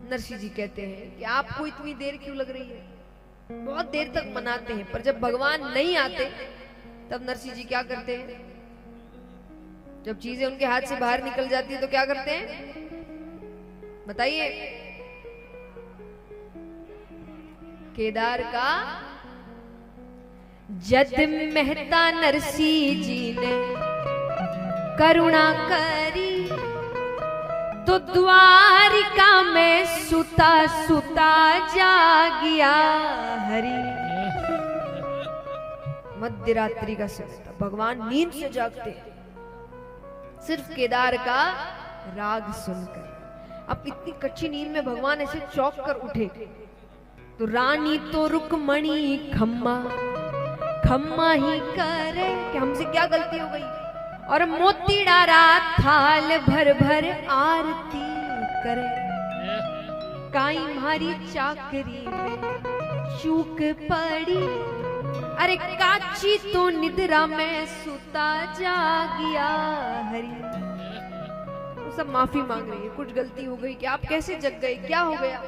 नरसिंह जी कहते हैं कि आपको इतनी देर क्यों लग रही है? बहुत देर तक मनाते हैं, पर जब भगवान नहीं आते तब नरसिंह जी क्या करते हैं? जब चीजें उनके हाथ से बाहर निकल जाती है तो क्या करते हैं? बताइए। केदार का जद मेहता नरसिंह जी ने करुणा करी तो द्वारिका में सुता सुता जागिया हरि। मध्य रात्रि का समय था, भगवान नींद से जागते हैं सिर्फ केदार का राग सुनकर। अब इतनी कच्ची नींद में भगवान ऐसे चौंक कर उठे तो रानी तो रुक्मणी खम्मा खम्मा ही करे कि हमसे क्या गलती हो गई, और मोती डारा थाल भर भर आरती करे। काई मारी चाकरी में चूक पड़ी, अरे काची तो निद्रा में सुता जागिया हरि। वो सब माफी मांग रही है, कुछ गलती हो गई कि आप कैसे जग गए, क्या हो गया?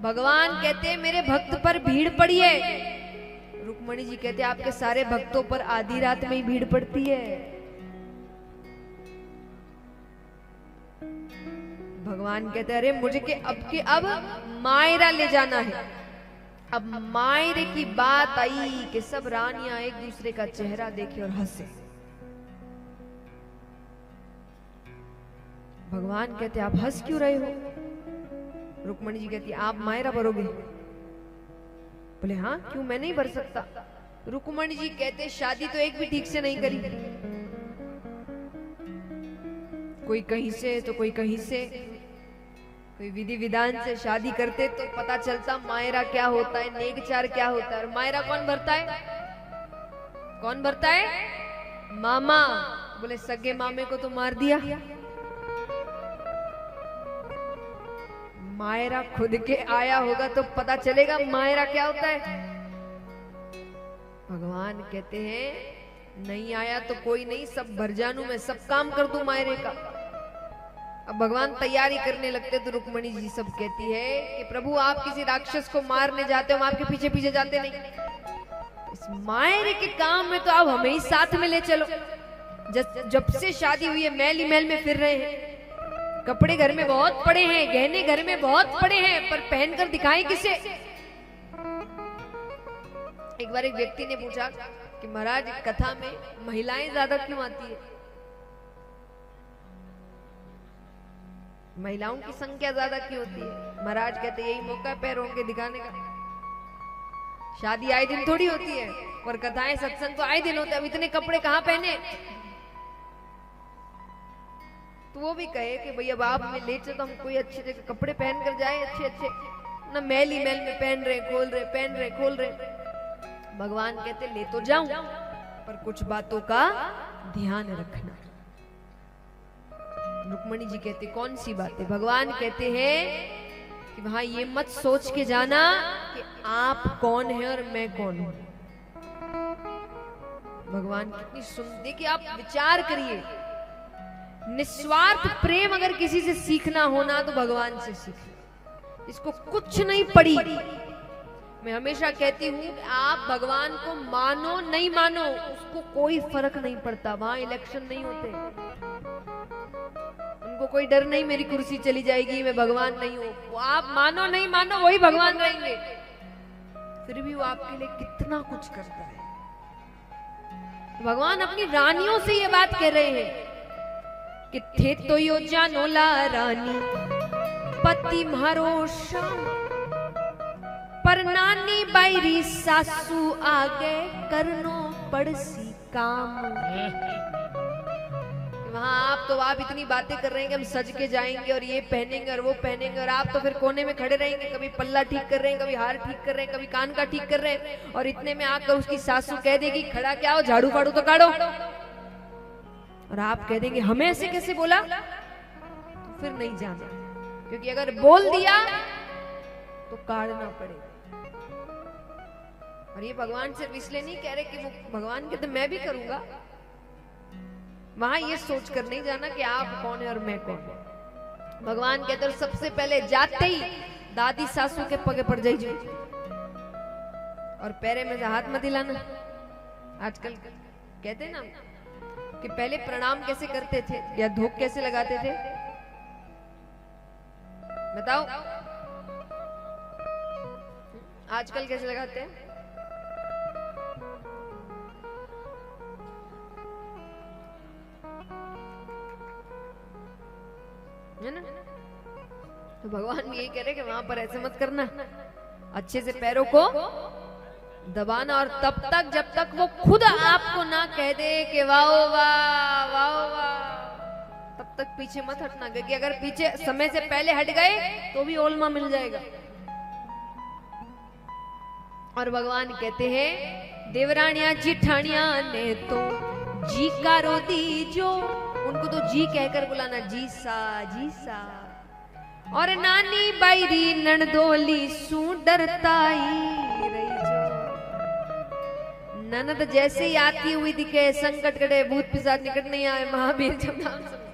भगवान कहते हैं मेरे भक्त पर भीड़ पड़ी है। रुक्मणी जी कहते हैं आपके सारे भक्तों पर आधी रात में ही भीड़ पड़ती है। भगवान कहते हैं अरे मुझे के अब मायरा ले जाना है। अब मायरे की बात आई कि सब रानियां एक दूसरे का चेहरा देखे और हंसे। भगवान कहते आप हंस क्यों रहे हो? रुक्मणी जी कहती आप मायरा भरोगे? बोले हाँ क्यों, मैं नहीं भर सकता। रुक्मणी जी कहते शादी तो एक भी ठीक से नहीं करी, कोई कहीं से तो कोई कहीं से, कोई विधि विधान से शादी करते तो पता चलता मायरा क्या होता है, नेगचार क्या होता है। और मायरा कौन भरता है? कौन भरता है? मामा। बोले सगे मामे को तो मार दिया। मायरा खुद के आया होगा तो पता चलेगा मायरा क्या होता है। भगवान कहते हैं नहीं आया तो कोई नहीं, सब भर जानू मैं, सब काम कर दूं मायरे का। अब भगवान तैयारी करने लगते तो रुक्मणी जी सब कहती है कि प्रभु आप किसी राक्षस को मारने जाते हो, हम आपके पीछे पीछे जाते नहीं, इस मायरे के काम में तो आप हमें ही साथ में ले चलो। जब से शादी हुई है महल ही महल में फिर रहे हैं, कपड़े घर में बहुत पड़े हैं, गहने घर में बहुत पड़े हैं, पर पहनकर दिखाएं किसे? एक बार एक व्यक्ति ने पूछा कि महाराज कथा में महिलाएं ज्यादा क्यों आती है? महिलाओं की संख्या ज्यादा क्यों होती है? महाराज कहते यही मौका है पैरों के दिखाने का। शादी आए दिन थोड़ी होती है, और कथाएं सत्संग तो आए दिन होते हैं। अब इतने कपड़े कहाँ पहने? तो वो भी कहे कि भैया अब में ले चलो, हम कोई अच्छे जगह कपड़े पहन कर जाए, अच्छे अच्छे ना, मैल ही मैल में पहन रहे खोल रहे, पहन रहे खोल रहे। भगवान कहते ले तो जाऊं, पर कुछ बातों का ध्यान रखना। रुक्मणी जी कहते कौन सी बातें? भगवान कहते हैं कि वहां ये मत सोच के जाना कि आप कौन है और मैं कौन हूं। भगवान कितनी सुंदर, देखिए आप विचार करिए, निस्वार्थ प्रेम अगर किसी से सीखना होना तो भगवान से सीखना। इसको कुछ नहीं पड़ी। मैं हमेशा कहती हूँ आप भगवान को मानो नहीं मानो उसको कोई फर्क नहीं पड़ता। वहां इलेक्शन नहीं होते, उनको कोई डर नहीं मेरी कुर्सी चली जाएगी, मैं भगवान नहीं हूं। आप मानो नहीं मानो वही भगवान रहेंगे। फिर भी वो आपके लिए कितना कुछ करता है। भगवान अपनी रानियों से ये बात कह रहे हैं कि थे तो यो जानोला रानी पति म्हारो श्याम, पर नानी बायरी सासू आगे करनो पड़सी काम। वहां आप इतनी बातें कर रहे हैं कि हम सज के जाएंगे और ये पहनेंगे और वो पहनेंगे, और आप तो फिर कोने में खड़े रहेंगे, कभी पल्ला ठीक कर रहे हैं, कभी हार ठीक कर रहे हैं, कभी कान का ठीक कर रहे हैं, और इतने में आकर उसकी सासू कह देगी खड़ा क्या हो, झाड़ू फाड़ू तो काढ़ो, और आप कह देंगे हमें ऐसे कैसे बोला? तो फिर नहीं जाना, क्योंकि अगर बोल दिया तो काढ़ना पड़ेगा। और ये भगवान सिर्फ इसलिए नहीं कह रहे कि वो भगवान कहते मैं भी करूंगा। वहां ये सोच कर नहीं जाना कि आप कौन है और मैं कौन हूं। भगवान कहते हैं सबसे पहले जाते ही दादी सासू के पगे पड़ जाइए और पैरे में से हाथ मत हिलाना। आजकल कहते हैं ना कि पहले प्रणाम कैसे करते थे या धूप कैसे लगाते थे, बताओ आजकल कैसे लगाते हैं? है ना? तो भगवान यही कह रहे कि वहां पर ऐसे मत करना, अच्छे से पैरों को दबाना और तब तक जब तक वो खुद आपको ना कह दे कि वाओ वाह वाओ वाह, तब तक पीछे मत हटना, क्योंकि अगर पीछे समय से पहले हट गए तो भी ओलमा मिल जाएगा। और भगवान कहते हैं देवरानिया जिठानिया ने तो जी का रो दी जो, उनको तो जी कहकर बुलाना, जी सा जी सा। और नानी बाईरी ननदोली सू डरताई रही जो, ननद जैसे ही आती हुई दिखे, संकट कटे भूत पिशाच निकट नहीं आए, महावीर जब नाम सुने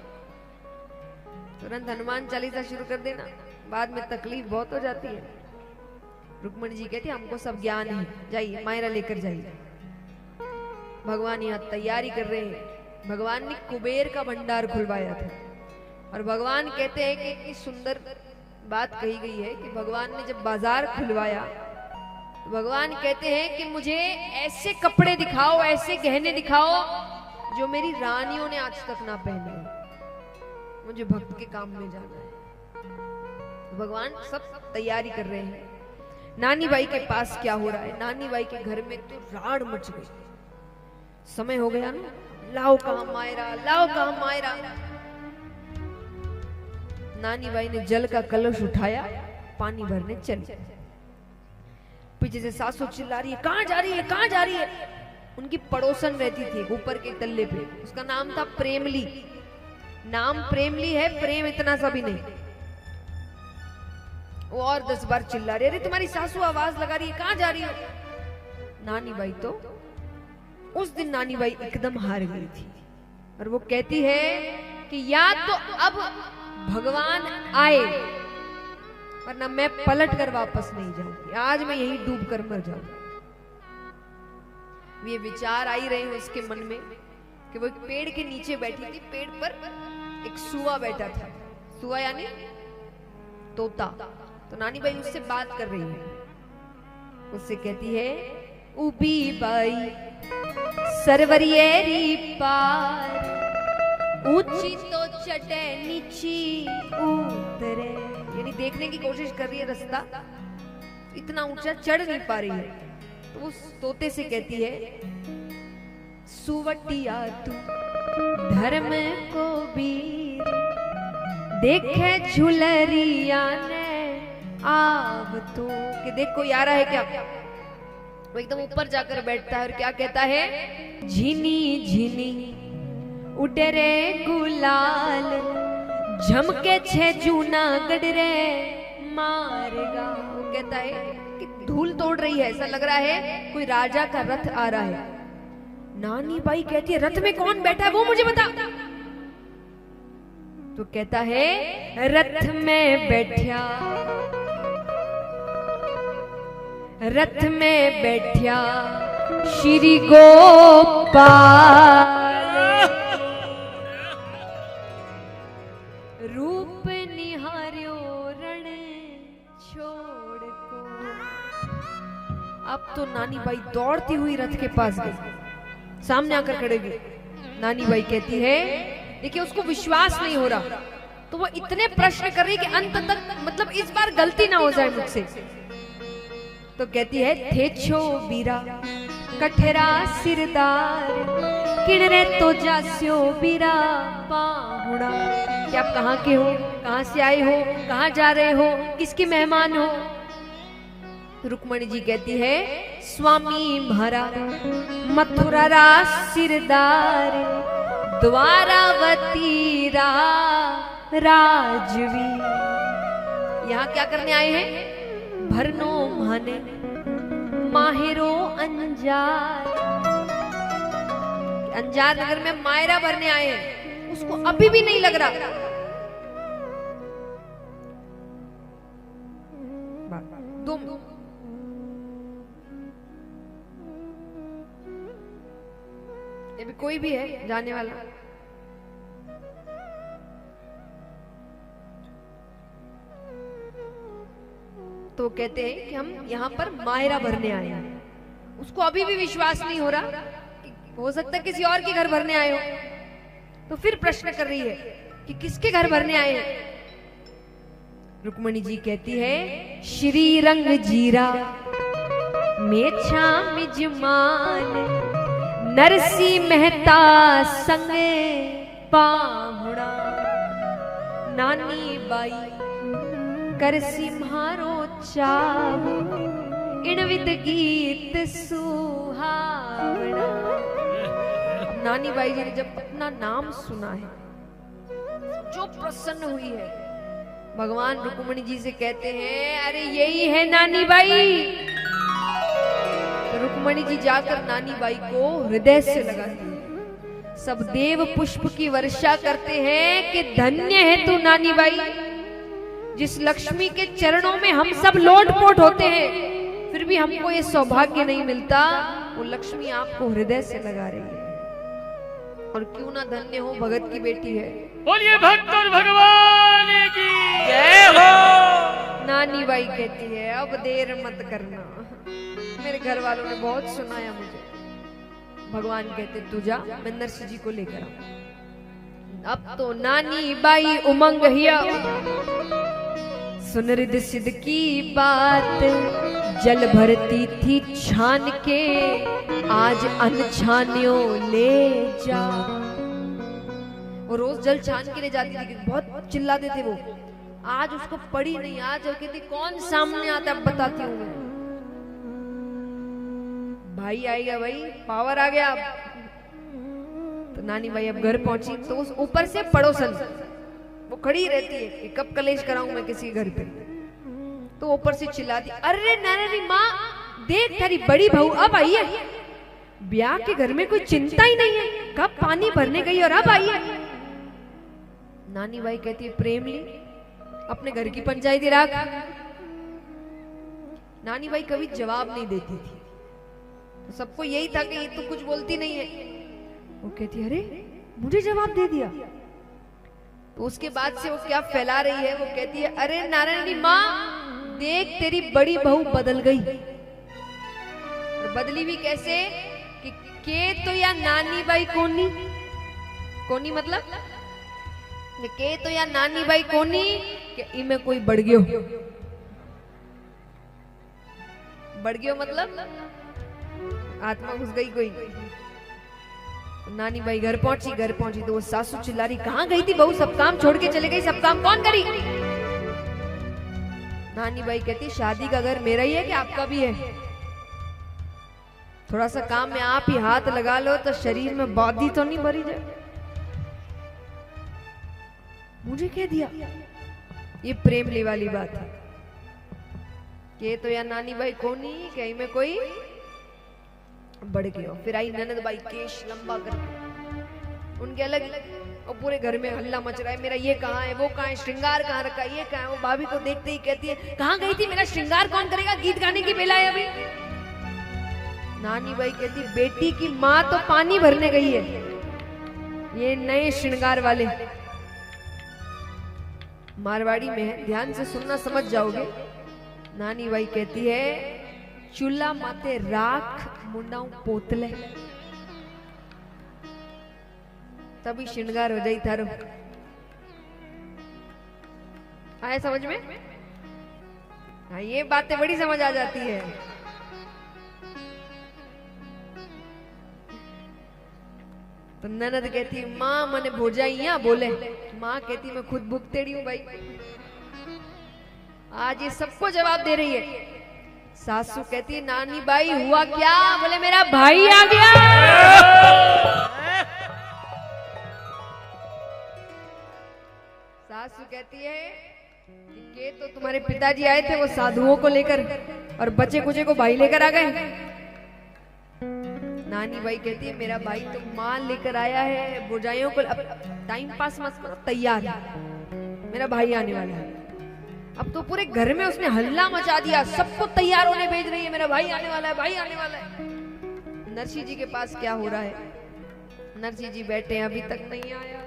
तुरंत हनुमान चालीसा शुरू कर देना, बाद में तकलीफ बहुत हो जाती है। रुक्मणी जी कहती हमको सब ज्ञान है, जाइए मायरा लेकर जाइए। भगवान यहाँ तैयारी कर रहे हैं। भगवान ने कुबेर का भंडार खुलवाया था और भगवान कहते हैं कि इतनी सुंदर बात कही गई है कि भगवान ने जब बाजार खुलवाया तो भगवान कहते हैं कि मुझे ऐसे कपड़े दिखाओ, ऐसे गहने दिखाओ जो मेरी रानियों ने आज तक ना पहने, मुझे भक्त के काम में जाना है। भगवान सब तैयारी कर रहे हैं। नानी बाई के पास क्या हो रहा है? नानी बाई के घर में तो राड़ मच गई, समय हो गया ना, लाओ कहां मायरा, लाओ कहां मायरा। नानी बाई ने जल का कलश उठाया, पानी भरने चली। पीछे से सासू चिल्ला रही है कहां जा रही है, कहां जा रही है। उनकी पड़ोसन रहती थी ऊपर के तल्ले पे, उसका नाम था प्रेमली। नाम प्रेमली है, प्रेम इतना सा भी नहीं। वो और 10 बार चिल्ला रही है अरे तुम्हारी सासू आवाज लगा रही है, कहां जा रही हो। नानी बाई तो उस दिन नानी बाई एकदम हार गई थी और वो कहती है कि या तो अब भगवान आए वरना मैं पलट कर वापस नहीं जाऊंगी, आज मैं यहीं डूब कर मर जाऊंगी। ये विचार आई रहे हैं उसके मन में कि वो एक पेड़ के नीचे बैठी थी, पेड़ पर एक सुआ बैठा था, सुआ यानी तोता। तो नानी बाई उससे बात कर रही है, उससे कहती है उबी बाई सरवरियेरी पार ऊंची तो चटे नीची उतरे, यानी देखने की कोशिश कर रही है रास्ता, इतना ऊंचा चढ़ नहीं पा रही है। तो उस तोते से कहती है सुवटिया तू धर्म को वीर देखे झुलरिया ने आव तो, कि देख कोई आ रहा है क्या। वो एकदम ऊपर जाकर बैठता है और क्या कहता है झिनी झिनी उड़े रे गुलाल झमके छे जूनागढ़ रे मारेगा। वो कहता है कि धूल तोड़ रही है, ऐसा लग रहा है कोई राजा का रथ आ रहा है। नानी बाई कहती है रथ में कौन बैठा है वो मुझे बता। तो कहता है रथ में बैठा, रथ में बैठा श्री गोपाल रूप निहार्यो रण छोड़ को। अब तो नानी बाई दौड़ती हुई रथ के पास गई, सामने आकर खड़े हुई। नानी बाई कहती है देखिए उसको विश्वास नहीं हो रहा, तो वो इतने प्रश्न कर रही कि अंत तक मतलब इस बार गलती ना हो जाए मुझसे। तो कहती है थे छो बीरा कठेरा सिरदार किणरे तो जास्यो बीरा पाहुड़ा, कि आप कहाँ के हो, कहाँ से आए हो, कहाँ जा रहे हो, किसके मेहमान हो। रुक्मणी जी कहती है स्वामी म्हारा मथुरा रा सिरदार द्वारावती रा राजवी। यहाँ क्या करने आए हैं? भरनो माने माहिरो अंजार, अंजार नगर में मायरा भरने आए हैं। उसको अभी भी नहीं लग रहा तुम ये भी कोई भी है जाने वाला, तो कहते हैं कि हम यहाँ पर मायरा भरने आए हैं। उसको अभी भी विश्वास नहीं हो रहा, हो सकता है किसी और के घर भरने आए हो। तो फिर प्रश्न कर रही है कि किसके घर भरने आए हैं। रुक्मणी जी कहती है श्री रंग जीरा मेछा मिजमान नरसी मेहता संग पाहुड़ा नानी बाई करसी म्हारो चाव इणविद गीत सुहावना। नानी बाई जी ने जब अपना नाम सुना है, जो प्रसन्न हुई है, भगवान रुक्मणी जी से कहते हैं अरे यही है नानी बाई। तो रुक्मणी जी जाकर नानी बाई को हृदय से लगाती है, सब देव पुष्प की वर्षा करते हैं कि धन्य है तू नानी बाई, जिस लक्ष्मी के चरणों में हम सब लोटपोट होते हैं, फिर भी हमको ये सौभाग्य नहीं मिलता। वो लक्ष्मी आपको हृदय से लगा रही है, और क्यों ना धन्य हो, भगत की बेटी है। बोलिए भक्त और भगवान की जय हो। नानी बाई कहती है अब देर मत करना, मेरे घर वालों ने बहुत सुनाया मुझे। भगवान कहते तू जा, मैं नरसी जी को लेकर आऊं। अब तो नानी by Umang here, soon rhythm सिद्ध की बात, जल भरती थी छान के आज अनछानियों ले जा। वो रोज जल छान के ले जाती थी, बहुत चिल्लाते थे वो। आज उसको पड़ी नहीं, आज वो कहती कौन सामने आता है बताती हूँ मैं। भाई आएगा, भाई पावर आ गया। तो नानी भाई अब घर पहुंची तो उस ऊपर से पड़ोसन वो खड़ी रहती है कि कब कलेश कराऊं मैं किसी घर पे। तो ऊपर से चिल्लाती अरे नानी माँ देख तेरी बड़ी बहू अब आई है, ब्याह के घर में कोई चिंता ही नहीं है, कब पानी भरने गई और अब आई है। नानी बाई कहती है प्रेमली अपने घर की पंचायती राख। नानी बाई कभी जवाब नहीं देती थी, तो सबको यही था कि ये तो कुछ बोलती नहीं है। वो कहती अरे मुझे जवाब दे दिया। तो उसके बाद से वो क्या फैला रही है, वो कहती है अरे नारायणी माँ देख तेरी बड़ी बहू बदल गई। और बदली भी कैसे कि के तो या नानी बाई कोनी कोनी मतलब के तो या नानी बाई कोनी कि इमे कोई बढ़ गयो मतलब आत्मा घुस गई कोई। नानी बाई घर पहुंची तो वो सासू चिल्ला रही कहाँ गई थी बहू, सब काम छोड़ के चले गई, सब काम कौन करी। नानी बाई कहती शादी का घर मेरा ही है कि आपका भी है, थोड़ा सा काम में आप ही हाथ लगा लो तो शरीर में बादी तो नहीं भरी जाए। मुझे कह दिया, ये प्रेमली वाली बात है कि तो या नानी बाई कोनी कहीं में कोई बढ़ गया। फिर आई ननद बाई केश लंबा करके, उनके अलग और पूरे घर में हल्ला मच रहा है, मेरा ये कहाँ है, वो कहाँ है, श्रृंगार कहाँ रखा है, ये कहाँ है। वो भाभी को देखते ही कहती है कहाँ गई थी, मेरा श्रृंगार कौन करेगा, गीत गाने की बेला है अभी। नानी बाई कहती बेटी की माँ तो पानी भरने गई है, ये नए श्रृंगार वाले मारवाड़ी में है, ध्यान से सुनना समझ जाओगे। नानी बाई कहती है चूल्हा माते राख मुंडाऊ पोतले तभी श्रृंगार हो जाई थारो। आया समझ में? हाँ ये बातें बड़ी समझ आ जाती है। तो ननद कहती माँ मने भोजाइया बोले, माँ कहती मैं खुद भुगतेड़ी हूँ भाई। आज ये सबको जवाब दे रही है। सासू कहती है नानी बाई हुआ क्या, बोले मेरा भाई आ गया। सासू कहती है कि तो तुम्हारे पिताजी आए थे वो साधुओं को लेकर और बच्चे कुचे को भाई लेकर आ गए। नानी बाई कहती है मेरा भाई तो माँ लेकर आया है, बुझाइयों को अब टाइम पास मत करो, तैयार है, मेरा भाई आने वाला है। अब तो पूरे घर में उसने हल्ला मचा दिया, सबको तैयार होने भेज रही है, मेरा भाई आने वाला है, भाई आने वाला है। नरसिंह जी के पास क्या हो रहा है? नरसिंह जी बैठे हैं, अभी तक नहीं आया।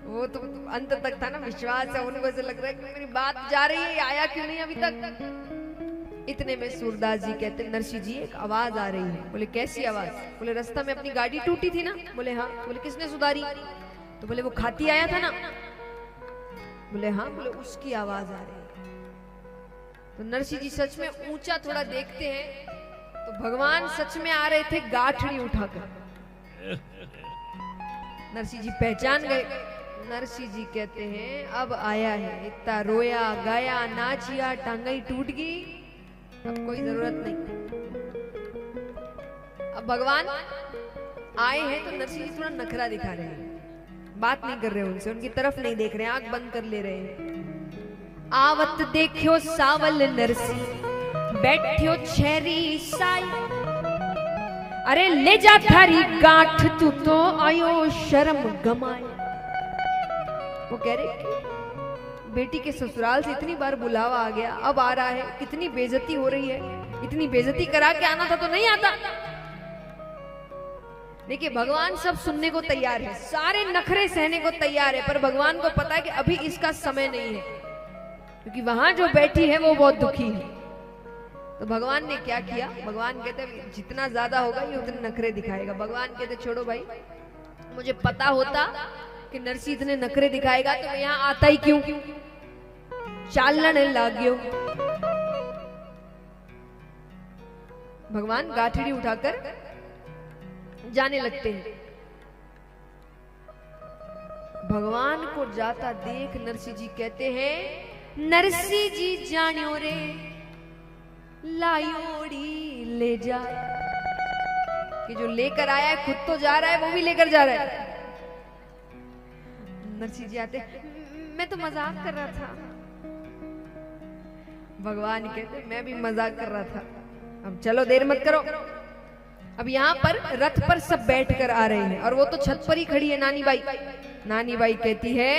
वो तो अंत तक था ना, विश्वास है उनको, ऐसे लग रहा है कि मेरी बात जा रही है, आया क्यों नहीं अभी तक। इतने में सूरदास जी कहते, नरसिंह जी एक आवाज आ रही है। बोले कैसी आवाज? बोले रास्ता में अपनी गाड़ी टूटी थी ना। बोले हाँ। बोले किसने सुधारी? तो बोले वो खाती आया था ना। बोले हाँ। बोले उसकी आवाज आ रही है। तो नरसिंह जी सच में ऊंचा थोड़ा देखते हैं तो भगवान सच में आ रहे थे गाठड़ी उठाकर। नरसिंह जी पहचान गए। नरसिंह जी कहते हैं अब आया है, इतना रोया गाया नाचिया, टांगई टूट गई, अब कोई जरूरत नहीं। अब भगवान आए हैं तो नरसिंह जी थोड़ा नखरा दिखा रहे हैं, बात नहीं कर रहे उनसे, उनकी तरफ नहीं देख रहे, आंख बंद कर ले रहे हैं। आवत देखियो सावल नरसिंह, बैठियो छेरी साई, अरे ले जा थारी गांठ तू तो आयो शर्म गमाए। वो कह रहे बेटी के ससुराल से इतनी बार बुलावा आ गया, अब आ रहा है, कितनी बेइज्जती हो रही है, इतनी बेइज्जती करा के आना था तो नहीं आता। देखिए भगवान सब सुनने को तैयार है, सारे नखरे सहने को तैयार है, पर भगवान को पता है कि अभी इसका समय नहीं है, क्योंकि वहां जो बैठी है वो बहुत दुखी है। तो भगवान ने क्या किया? भगवान कहते जितना ज्यादा होगा ये उतने नखरे दिखाएगा। भगवान कहते छोड़ो भाई, मुझे पता होता कि नरसिंह इतने नखरे दिखाएगा तो मैं यहाँ आता ही क्यों, चालन लाग्यो। भगवान गाठड़ी उठाकर जाने लगते हैं। भगवान को जाता देख नरसिंह जी कहते हैं नरसिंह जी जानियो रे लायोड़ी ले जा, कि जो लेकर आया है खुद तो जा रहा है, वो भी लेकर जा रहा है। नरसिंह जी आते, मैं तो मजाक कर रहा था। भगवान कहते मैं भी मजाक कर रहा था, अब चलो देर मत करो। अब यहाँ पर रथ पर सब बैठकर आ रहे हैं और वो तो छत पर ही खड़ी है नानी बाई। नानी बाई कहती है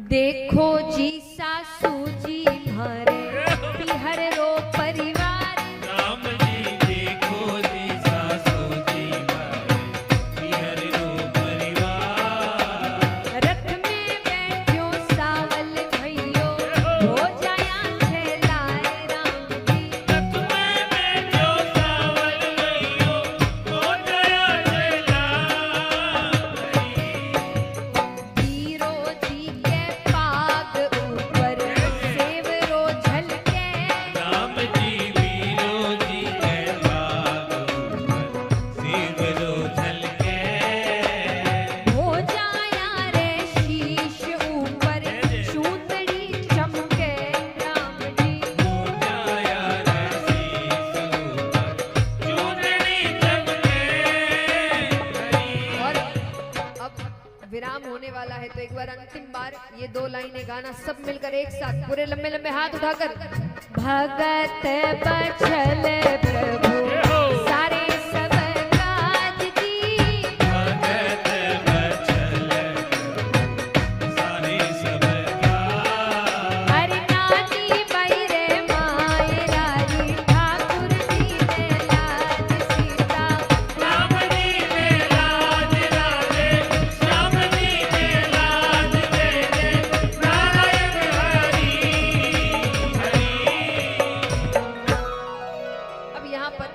देखो जी सासू जी मारे पिहर रो परिवार, राम जी देखो जी सासू जी मारे पिहर रो परिवार, रथ में बैठो सावल भैयो हो जाया झेलाए राम जी, रथ में बैठो सावल भैयो हो जाया हीरो जी के पाग ऊपर सेवरो झलके, राम जी वीरो जी के बाग सेवरो झलके, हो जाया रे शीश ऊपर शूतड़ी चमके राम जी, हो जाया शीश ऊपर चूंदड़ी चमके। और अब विराम होने वाला है तो एक बार अंतिम बार ये दो लाइनें गाना सब मिलकर एक साथ, पूरे लंबे लंबे हाथ उठाकर। भगत बचल प्रभु सारे सब काज की, भगत बचल सारे सब काज, हरि नानी बाई रे माए रारी, ठाकुर जी ने लाज सीता, राम जी ने लाज राजे, श्याम जी ने लाज दे, नारायण हरि हरि। अब यहाँ पर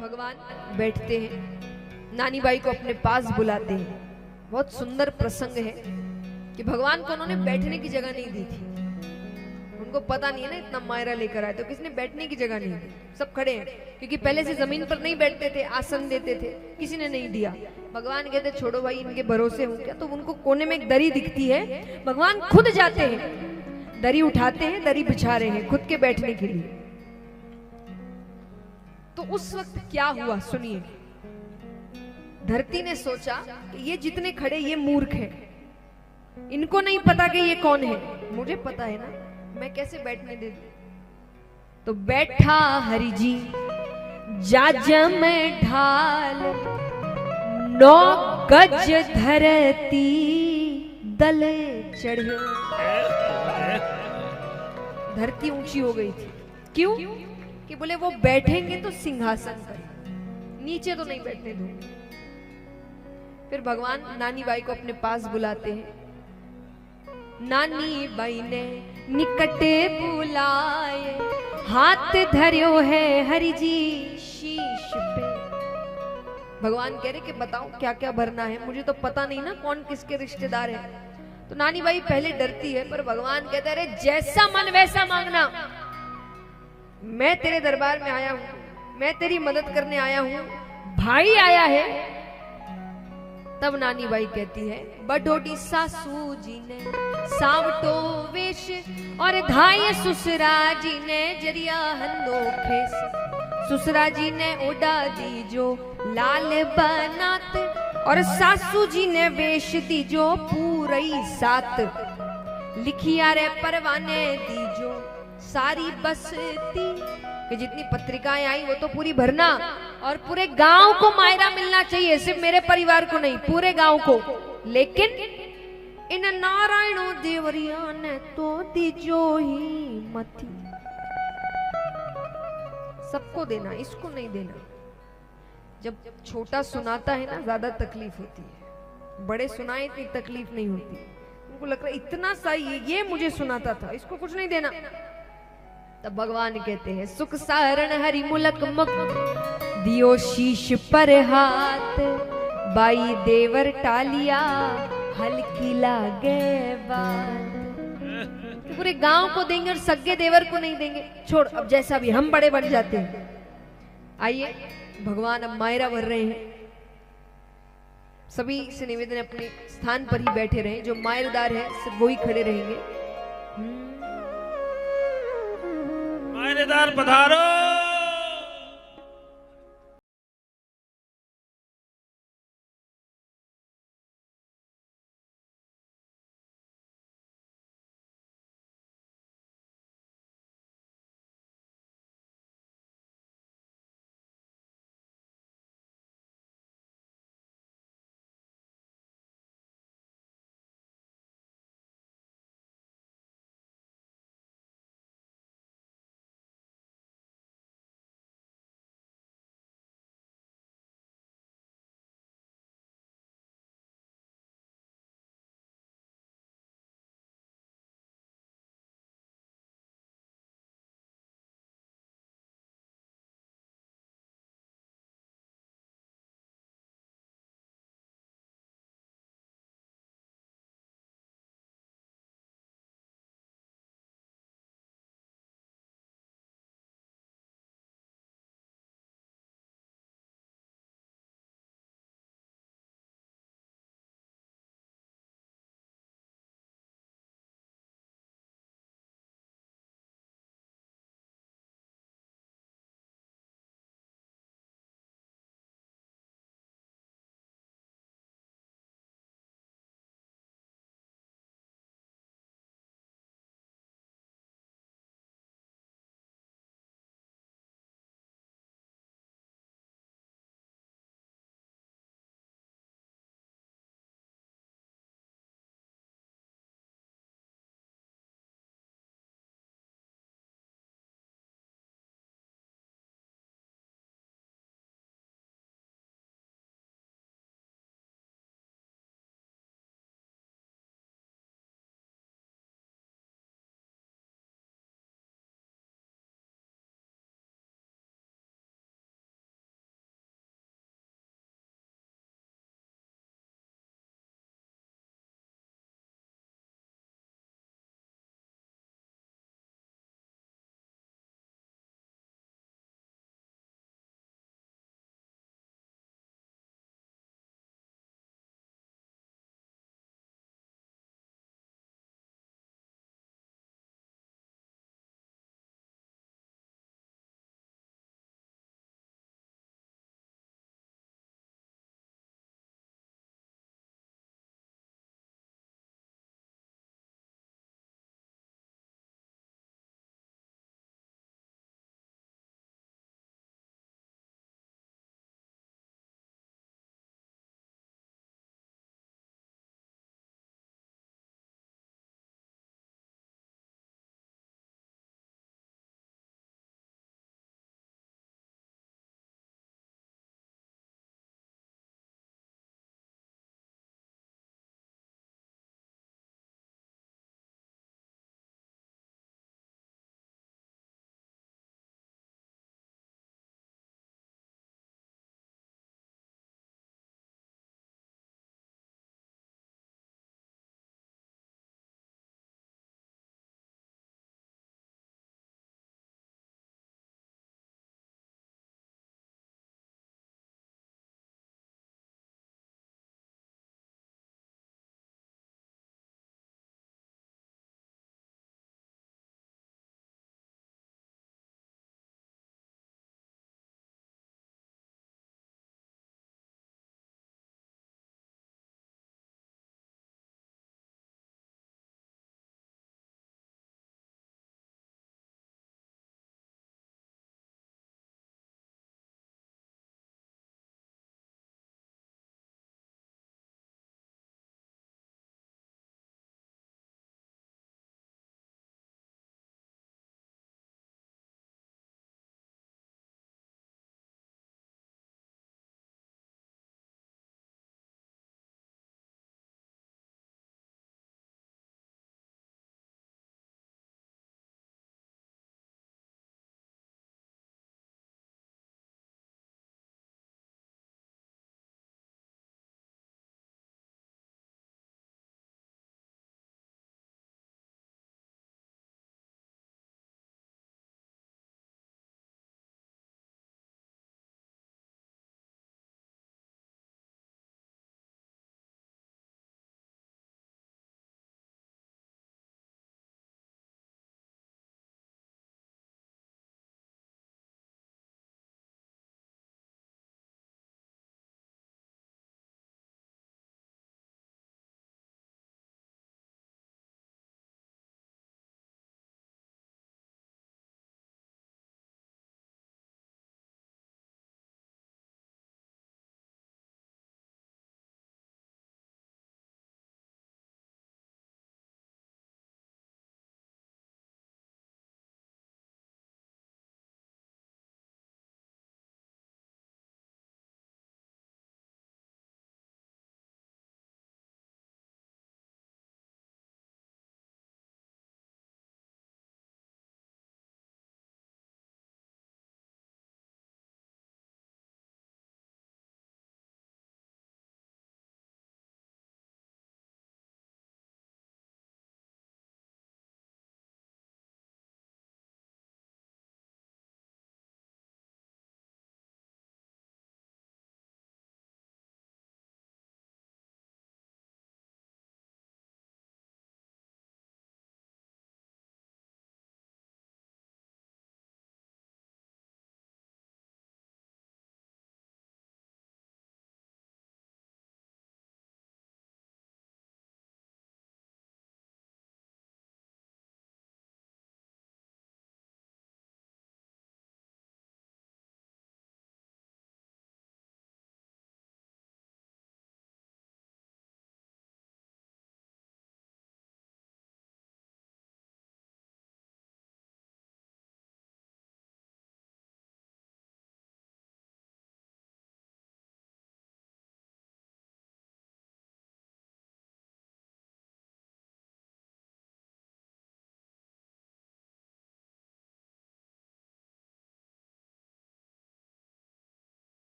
भगवान बैठते हैं, नानी बाई को अपने पास बुलाते हैं। बहुत सुंदर प्रसंग है कि भगवान को उन्होंने बैठने की जगह नहीं दी थी। उनको पता नहीं है ना इतना मायरा लेकर आए तो किसने बैठने की जगह नहीं दी, सब खड़े हैं, क्योंकि पहले से जमीन पर नहीं बैठते थे, आसन देते थे, किसी ने नहीं दिया। भगवान कहते छोड़ो भाई, इनके भरोसे हूं क्या। तो उनको कोने में एक दरी दिखती है, भगवान खुद जाते हैं, दरी उठाते हैं, दरी बिछा रहे हैं खुद के बैठने के लिए। तो उस वक्त क्या हुआ सुनिए। धरती ने सोचा कि ये जितने खड़े ये मूर्ख हैं, इनको नहीं पता कि ये कौन है, मुझे पता है ना, मैं कैसे बैठने दे दूं। तो बैठा हरि जी जाजम ढाल, 9 गज धरती, दल चढ़ियो। धरती ऊंची हो गई थी। क्यों? कि बोले वो बैठेंगे तो सिंहासन पर, नीचे तो नहीं बैठने दूंगे। फिर भगवान नानी बाई को अपने पास बुलाते हैं। नानी बाई ने निकटे बुलाए, हाथ धर्यो है हरि जी शीश पे। भगवान कह रहे कि बताओ क्या क्या भरना है, मुझे तो पता नहीं ना कौन किसके रिश्तेदार है। तो नानी बाई पहले डरती है, पर भगवान कहते अरे जैसा मन वैसा मांगना, मैं तेरे दरबार में आया हूं, मैं तेरी मदद करने आया हूं, भाई आया है। तब नानी बाई कहती है बडोडी सासू जी ने सावटो वेश, और धाई सुसरा जी ने जरिया हंदो खेस। सुसरा जी ने ओडा दी जो लाल बनात, और सासू जी ने वेश दी जो पूरई सात। लिखिया रे परवाने दी जो सारी बसती, कि जितनी पत्रिकाएं आई वो तो पूरी भरना, और पूरे गांव को मायरा मिलना चाहिए, सिर्फ मेरे परिवार को नहीं, पूरे गांव को। लेकिन इन नारायणों देवरिया ने तो दीजो ही मती। सबको देना, इसको नहीं देना। जब छोटा सुनाता है ना ज्यादा तकलीफ होती है, बड़े सुनाए इतनी तकलीफ नहीं होती। उनको लग रहा है इतना सा ये मुझे सुनाता था, इसको कुछ नहीं देना। तब भगवान कहते हैं सुख सारण हरि मुलक मुख, दियो शीश पर हाथ। बाई देवर टालिया हल्की लागे बात। तो पूरे गांव को देंगे और सगे देवर को नहीं देंगे। छोड़, अब जैसा भी हम बड़े बन जाते हैं। आइए भगवान अब मायरा भर रहे हैं। सभी से निवेदन अपने स्थान पर ही बैठे रहें, जो मायरदार है सिर्फ वही खड़े रहेंगे। मायरेदार पधारो।